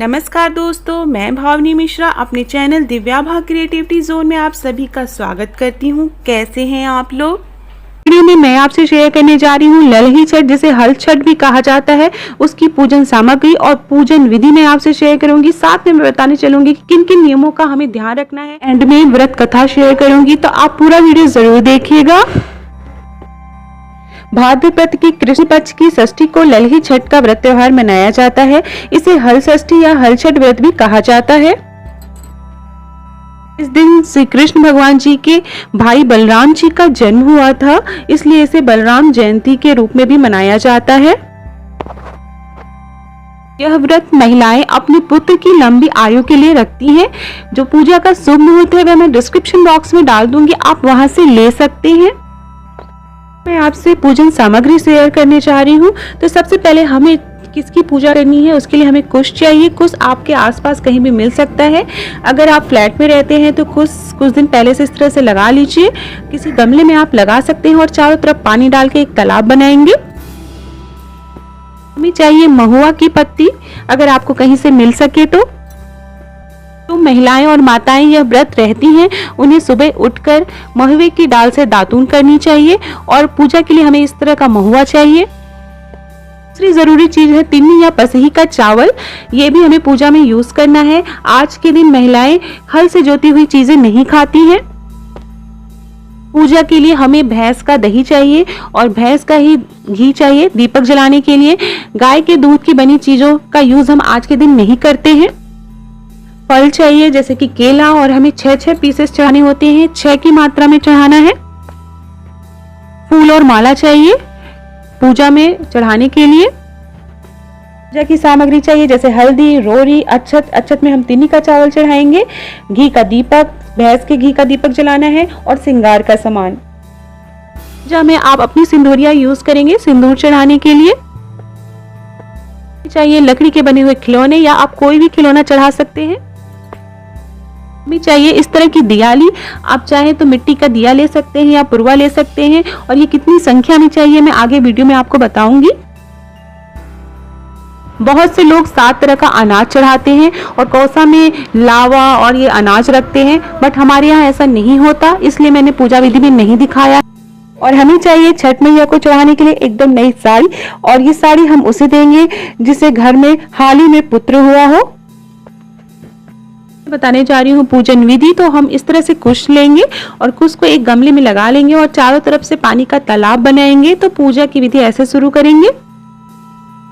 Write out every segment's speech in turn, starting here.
नमस्कार दोस्तों, मैं भावनी मिश्रा अपने चैनल दिव्या भाग क्रिएटिविटी जोन में आप सभी का स्वागत करती हूँ। कैसे हैं आप लोग? वीडियो में मैं आपसे शेयर करने जा रही हूँ ललही छठ, जिसे हल छठ भी कहा जाता है, उसकी पूजन सामग्री और पूजन विधि मैं आपसे शेयर करूंगी। साथ में मैं बताने चलूंगी कि किन किन नियमों का हमें ध्यान रखना है। एंड में व्रत कथा शेयर करूंगी, तो आप पूरा वीडियो जरूर देखिएगा। भाद्रपद की कृष्ण पक्ष की षष्ठी को ललही छठ का व्रत त्योहार मनाया जाता है। इसे हल षष्ठी या हल छठ व्रत भी कहा जाता है। इस दिन श्री कृष्ण भगवान जी के भाई बलराम जी का जन्म हुआ था, इसलिए इसे बलराम जयंती के रूप में भी मनाया जाता है। यह व्रत महिलाएं अपने पुत्र की लंबी आयु के लिए रखती हैं। जो पूजा का शुभ मुहूर्त है वह मैं डिस्क्रिप्शन बॉक्स में डाल दूंगी, आप वहां से ले सकते हैं। मैं आपसे पूजन सामग्री शेयर करने जा रही हूँ। तो सबसे पहले हमें किसकी पूजा करनी है, उसके लिए हमें कुश चाहिए। कुश आपके आसपास कहीं भी मिल सकता है। अगर आप फ्लैट में रहते हैं तो कुछ दिन पहले से इस तरह से लगा लीजिए। किसी गमले में आप लगा सकते हैं और चारों तरफ पानी डाल के एक तालाब बनाएंगे। हमें चाहिए महुआ की पत्ती, अगर आपको कहीं से मिल सके तो महिलाएं और माताएं यह व्रत रहती हैं, उन्हें सुबह उठकर महुए की डाल से दातून करनी चाहिए। और पूजा के लिए हमें इस तरह का महुआ चाहिए। दूसरी जरूरी चीज है तिन्नी या पसही का चावल, ये भी हमें पूजा में यूज करना है। आज के दिन महिलाएं हल से जोती हुई चीजें नहीं खाती हैं। पूजा के लिए हमें भैंस का दही चाहिए और भैंस का ही घी चाहिए। दीपक जलाने के लिए गाय के दूध की बनी चीजों का यूज हम आज के दिन नहीं करते हैं। फल चाहिए जैसे कि केला, और हमें 6 पीसेस चढ़ाने होते हैं, 6 की मात्रा में चढ़ाना है। फूल और माला चाहिए पूजा में चढ़ाने के लिए। पूजा की सामग्री चाहिए जैसे हल्दी, रोरी, अक्षत। अक्षत में हम तिन्नी का चावल चढ़ाएंगे। घी का दीपक, भैंस के घी का दीपक जलाना है, और श्रृंगार का सामान। पूजा में आप अपनी सिंदूरिया यूज करेंगे सिंदूर चढ़ाने के लिए। चाहिए लकड़ी के बने हुए खिलौने, या आप कोई भी खिलौना चढ़ा सकते हैं। हमें चाहिए इस तरह की दियाली, आप चाहे तो मिट्टी का दिया ले सकते हैं या पुरवा ले सकते हैं। और ये कितनी संख्या में चाहिए मैं आगे वीडियो में आपको बताऊंगी। बहुत से लोग 7 तरह का अनाज चढ़ाते हैं और कौसा में लावा और ये अनाज रखते हैं, बट हमारे यहाँ ऐसा नहीं होता, इसलिए मैंने पूजा विधि में नहीं दिखाया। और हमें चाहिए छठ मैया को चढ़ाने के लिए एकदम नई साड़ी, और ये साड़ी हम उसे देंगे जिसे घर में हाल ही में पुत्र हुआ हो। बताने जा रही हूँ पूजन विधि। तो हम इस तरह से कुश लेंगे और कुश को एक गमले में लगा लेंगे और चारों तरफ से पानी का तालाब बनाएंगे। तो पूजा की विधि ऐसे शुरू करेंगे।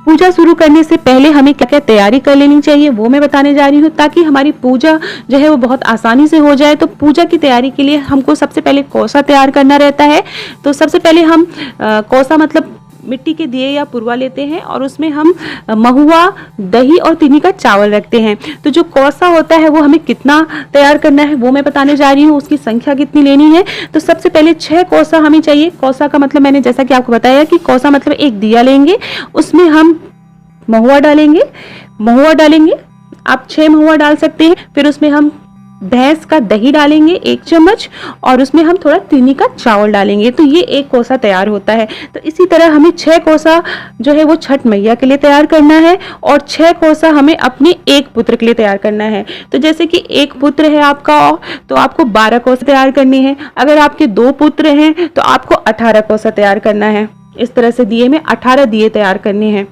पूजा शुरू करने से पहले हमें क्या क्या तैयारी कर लेनी चाहिए वो मैं बताने जा रही हूँ, ताकि हमारी पूजा जो है वो बहुत आसानी से हो जाए। तो पूजा की तैयारी के लिए हमको सबसे पहले कौसा तैयार करना रहता है। तो सबसे पहले हम कौसा मतलब मिट्टी के दिए या पुरवा लेते हैं, और उसमें हम महुआ, दही और तिन्नी का चावल रखते हैं। तो जो कौसा होता है वो हमें कितना तैयार करना है वो मैं बताने जा रही हूँ, उसकी संख्या कितनी लेनी है। तो सबसे पहले 6 कौसा हमें चाहिए। कौसा का मतलब मैंने जैसा कि आपको बताया कि कौसा मतलब एक दिया लेंगे, उसमें हम महुआ डालेंगे। आप 6 महुआ डाल सकते हैं। फिर उसमें हम भैंस का दही डालेंगे 1 चम्मच, और उसमें हम थोड़ा तिन्नी का चावल डालेंगे। तो ये 1 कोसा तैयार होता है। तो इसी तरह हमें 6 कोसा जो है वो छठ मैया के लिए तैयार करना है, और 6 कोसा हमें अपने 1 पुत्र के लिए तैयार करना है। तो जैसे कि 1 पुत्र है आपका, तो आपको 12 कोसा तैयार करने हैं। अगर आपके 2 पुत्र हैं तो आपको 18 कोसा तैयार करना है। इस तरह से दिए में 18 दिए तैयार करने हैं।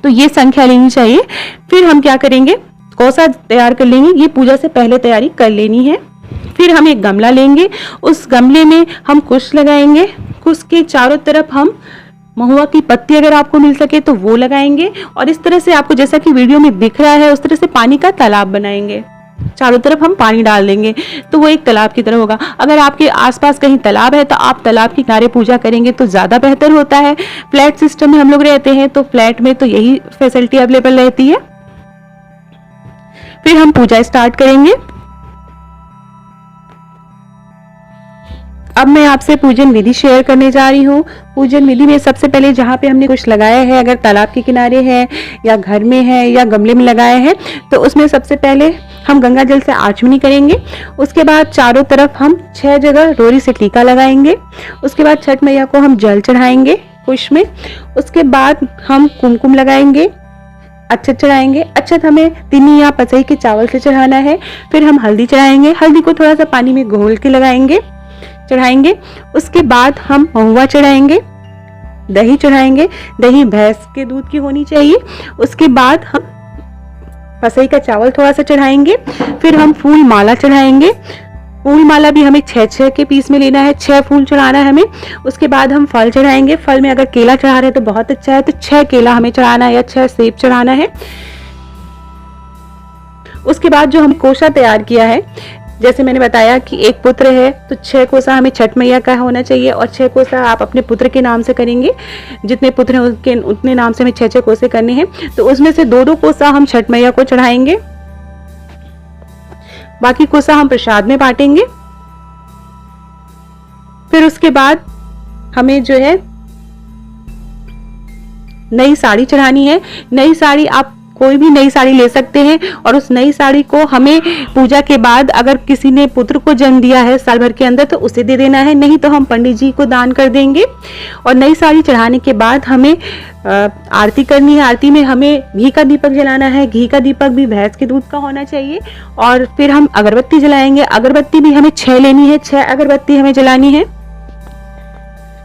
तो ये संख्या लेनी चाहिए। फिर हम क्या करेंगे, कौसा तैयार कर लेंगे। ये पूजा से पहले तैयारी कर लेनी है। फिर हम एक गमला लेंगे, उस गमले में हम कुश लगाएंगे। कुश के चारों तरफ हम महुआ की पत्ती अगर आपको मिल सके तो वो लगाएंगे, और इस तरह से आपको जैसा कि वीडियो में दिख रहा है उस तरह से पानी का तालाब बनाएंगे। चारों तरफ हम पानी डाल देंगे तो वो एक तालाब की तरह होगा। अगर आपके आसपास कहीं तालाब है तो आप तालाब के किनारे पूजा करेंगे तो ज्यादा बेहतर होता है। फ्लैट सिस्टम में हम लोग रहते हैं तो फ्लैट में तो यही फैसिलिटी अवेलेबल रहती है। फिर हम पूजा स्टार्ट करेंगे। अब मैं आपसे पूजन विधि शेयर करने जा रही हूँ। पूजन विधि में सबसे पहले जहाँ पे हमने कुछ लगाया है, अगर तालाब के किनारे है या घर में है या गमले में लगाया है, तो उसमें सबसे पहले हम गंगा जल से आचमनी करेंगे। उसके बाद चारों तरफ हम 6 जगह रोरी से टीका लगाएंगे। उसके बाद छठ मैया को हम जल चढ़ाएंगे कुश में। उसके बाद हम कुमकुम लगाएंगे। अक्षत चढ़ाएंगे। अक्षत हमें तिन्नी या पसई के चावल से चढ़ाना है। फिर हम हल्दी चढ़ाएंगे। हल्दी को थोड़ा सा पानी में घोल के लगाएंगे, चढ़ाएंगे। उसके बाद हम महुआ चढ़ाएंगे, दही चढ़ाएंगे। दही भैंस के दूध की होनी चाहिए। उसके बाद हम पसई का चावल थोड़ा सा चढ़ाएंगे। फिर हम फूल माला चढ़ाएंगे। फूल माला भी हमें 6 के पीस में लेना है, 6 फूल चढ़ाना है हमें। उसके बाद हम फल चढ़ाएंगे। फल में अगर केला चढ़ा रहे हैं तो बहुत अच्छा है, तो 6 केला हमें चढ़ाना है या 6 सेब चढ़ाना है। उसके बाद जो हमने कोसा तैयार किया है, जैसे मैंने बताया कि एक पुत्र है तो 6 कोसा हमें छठ मैया का होना चाहिए, और 6 कोसा आप अपने पुत्र के नाम से करेंगे। जितने पुत्र हैं उनके उतने नाम से हमें 6 कोसे करने हैं। तो उसमें से 2 कोसा हम छठ मैया को चढ़ाएंगे, बाकी कोसा हम प्रसाद में बांटेंगे। फिर उसके बाद हमें जो है नई साड़ी चढ़ानी है। नई साड़ी आप कोई भी नई साड़ी ले सकते हैं, और उस नई साड़ी को हमें पूजा के बाद अगर किसी ने पुत्र को जन्म दिया है साल भर के अंदर तो उसे दे देना है, नहीं तो हम पंडित जी को दान कर देंगे। और नई साड़ी चढ़ाने के बाद हमें आरती करनी है। आरती में हमें घी का दीपक जलाना है। घी का दीपक भी भैंस के दूध का होना चाहिए। और फिर हम अगरबत्ती जलाएंगे। अगरबत्ती भी हमें 6 लेनी है, 6 अगरबत्ती हमें जलानी है।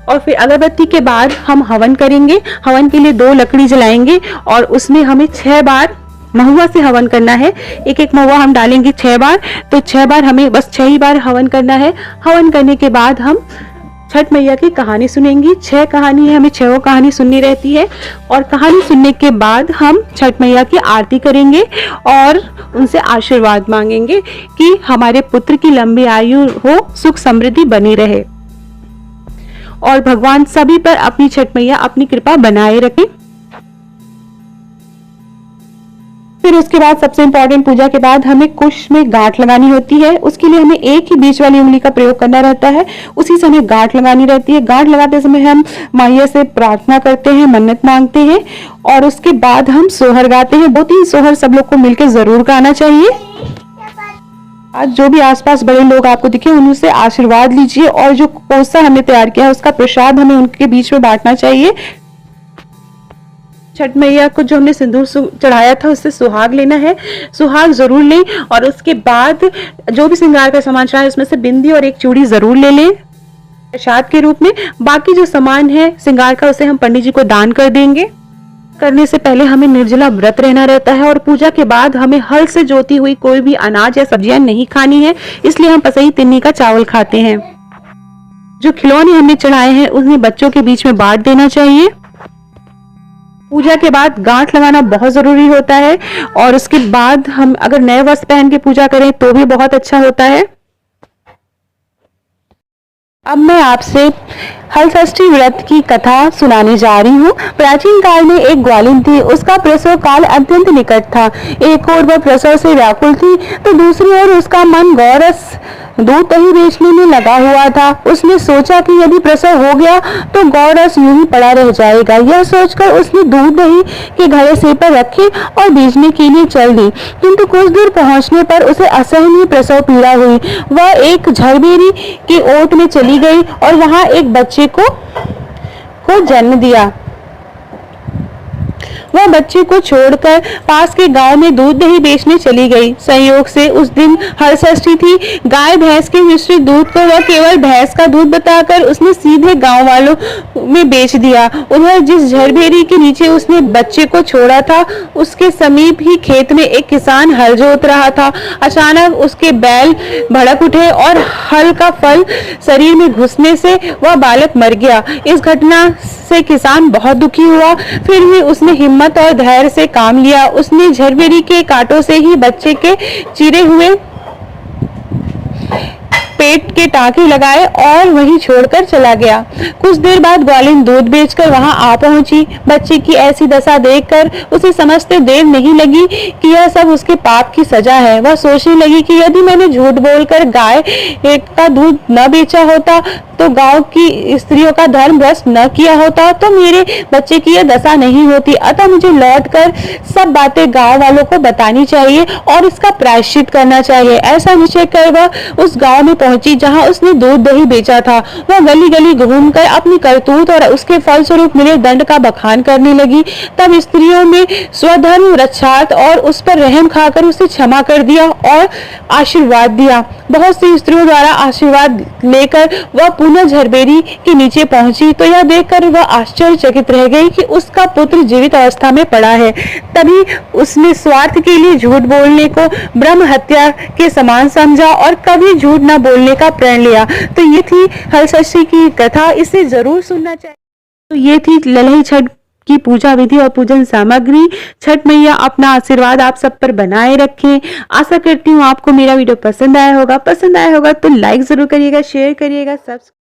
और फिर अगरबत्ती के बाद हम हवन करेंगे। हवन के लिए 2 लकड़ी जलाएंगे, और उसमें हमें 6 बार महुआ से हवन करना है। एक महुआ हम डालेंगे 6 बार, तो 6 बार हमें बस 6 ही बार हवन करना है। हवन करने के बाद हम छठ मैया की कहानी सुनेंगी। 6 कहानी है, हमें 6 कहानी सुननी रहती है। और कहानी सुनने के बाद हम छठ मैया की आरती करेंगे और उनसे आशीर्वाद मांगेंगे कि हमारे पुत्र की लंबी आयु हो, सुख समृद्धि बनी रहे, और भगवान सभी पर अपनी छठ मैया अपनी कृपा बनाए रखें। फिर उसके बाद सबसे इंपॉर्टेंट, पूजा के बाद हमें कुश में गांठ लगानी होती है। उसके लिए हमें एक ही बीच वाली उंगली का प्रयोग करना रहता है, उसी से हमें गांठ लगानी रहती है। गांठ लगाते समय हम मैया से प्रार्थना करते हैं, मन्नत मांगते हैं, और उसके बाद हम सोहर गाते हैं। 2-3 सोहर सब लोग को मिलकर जरूर गाना चाहिए। आज जो भी आसपास बड़े लोग आपको दिखे उनसे आशीर्वाद लीजिए, और जो कोसा हमने तैयार किया है उसका प्रसाद हमें उनके बीच में बांटना चाहिए। छठ मैया को जो हमने सिंदूर चढ़ाया था उससे सुहाग लेना है, सुहाग जरूर लें। और उसके बाद जो भी श्रृंगार का सामान चढ़ाया उसमें से बिंदी और एक चूड़ी जरूर ले लें प्रसाद के रूप में। बाकी जो सामान है श्रृंगार का उसे हम पंडित जी को दान कर देंगे। करने से पहले हमें निर्जला व्रत रहना रहता है, और पूजा के बाद हमें हल से जोती हुई कोई भी अनाज या सब्जियां नहीं खानी है, इसलिए हम पसई तिन्नी का चावल खाते हैं। जो खिलौने हमने चढ़ाए हैं उन्हें बच्चों के बीच में बांट देना चाहिए। पूजा के बाद गांठ लगाना बहुत जरूरी होता है, और उसके बाद हम अगर नए वस्त्र पहन के पूजा करें तो भी बहुत अच्छा होता है। अब मैं आपसे हलषष्ठी व्रत की कथा सुनाने जा रही हूँ। प्राचीन काल में एक ग्वालिन थी, उसका प्रसव काल अत्यंत निकट था। एक ओर वह प्रसव से व्याकुल थी तो दूसरी ओर उसका मन गौरस दूध दही बेचने में लगा हुआ था। उसने सोचा कि यदि प्रसव हो गया तो गौरस यूं ही पड़ा रह जाएगा। यह सोचकर उसने दूध दही के घड़े सिर पर रखे और बेचने के लिए चल दी, किंतु कुछ दूर पहुंचने पर उसे असहनीय प्रसव पीड़ा हुई। वह एक झरबेरी की ओट में चली गई और वहां एक बच्चे को जन्म दिया। वह बच्चे को छोड़कर पास के गांव में दूध दही बेचने चली गई। संयोग से उस दिन हलषष्ठी थी। गाय भैंस के मिश्रित दूध को वह केवल भैंस का दूध बताकर उसने सीधे गांव वालों में बेच दिया। उधर जिस झरबेरी के नीचे उसने बच्चे को छोड़ा था उसके समीप ही खेत में एक किसान हल जोत रहा था। अचानक उसके बैल भड़क उठे और हल का फल शरीर में घुसने से वह बालक मर गया। इस घटना से किसान बहुत दुखी हुआ, फिर भी उसने हिम्मत और धैर्य से काम लिया। उसने झरबेरी के कांटों से ही बच्चे के चिरे हुए पेट के टाँके लगाए और वहीं छोड़कर चला गया। कुछ देर बाद ग्वालिन दूध बेचकर वहां आ पहुंची। बच्चे की ऐसी दशा देखकर उसे समझते देर नहीं लगी कि यह सब उसके पाप की सजा है। वह सोचने लगी कि यदि मैंने झूठ बोलकर गाय का दूध न बेचा होता तो गांव की स्त्रियों का धर्म भ्रष्ट न किया होता तो मेरे बच्चे की यह दशा नहीं होती। अतः मुझे लौटकर सब बातें गांव वालों को बतानी चाहिए और इसका प्रायश्चित करना चाहिए। ऐसा निश्चय कर वह उस गांव में पहुंची जहां उसने दूध दही बेचा था। वह गली गली घूमकर अपनी करतूत और उसके फलस्वरूप मिले दंड का बखान करने लगी। तब स्त्रियों में स्वधर्म रक्षार्थ और उस पर रहम खाकर उसे क्षमा कर दिया और आशीर्वाद दिया। बहुत सी स्त्रियों द्वारा आशीर्वाद लेकर वह पुनः झरबेरी के नीचे पहुंची तो यह देखकर वह आश्चर्यचकित रह गई कि उसका पुत्र जीवित अवस्था में पड़ा है। तभी उसने स्वार्थ के लिए झूठ बोलने को ब्रह्म हत्या के समान समझा और कभी झूठ न बोलने का प्रण लिया। तो ये थी हलषष्ठी की कथा, इसे जरूर सुनना चाहिए। तो ये थी ललई छठ की पूजा विधि और पूजन सामग्री। छठ मैया अपना आशीर्वाद आप सब पर बनाए रखें। आशा करती हूँ आपको मेरा वीडियो पसंद आया होगा तो लाइक जरूर करिएगा, शेयर करिएगा, सब्सक्राइब